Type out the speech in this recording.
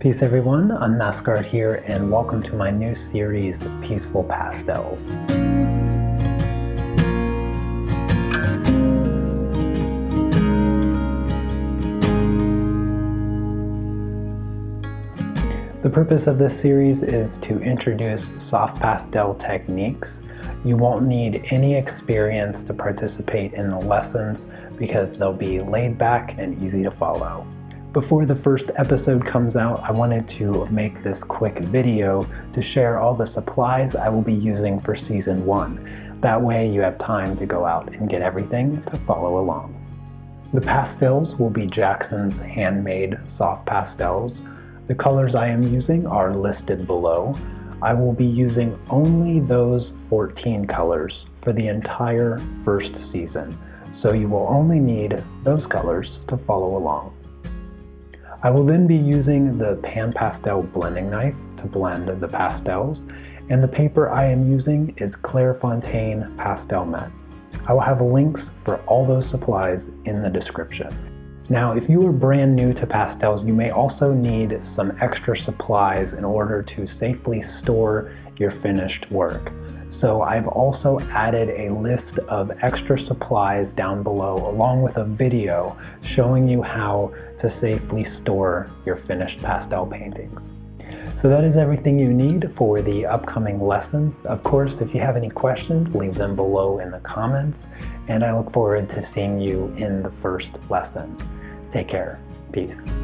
Peace everyone, Unmask here, and welcome to my new series, Peaceful Pastels. The purpose of this series is to introduce soft pastel techniques. You won't need any experience to participate in the lessons because they'll be laid back and easy to follow. Before the first episode comes out, I wanted to make this quick video to share all the supplies I will be using for Season 1. That way you have time to go out and get everything to follow along. The pastels will be Jackson's handmade soft pastels. The colors I am using are listed below. I will be using only those 14 colors for the entire first season, so you will only need those colors to follow along. I will then be using the pan pastel blending knife to blend the pastels, and the paper I am using is Clairefontaine Pastel Matte. I will have links for all those supplies in the description. Now, if you are brand new to pastels, you may also need some extra supplies in order to safely store your finished work. So I've also added a list of extra supplies down below, along with a video showing you how to safely store your finished pastel paintings. So that is everything you need for the upcoming lessons. Of course, if you have any questions, leave them below in the comments, and I look forward to seeing you in the first lesson. Take care. Peace.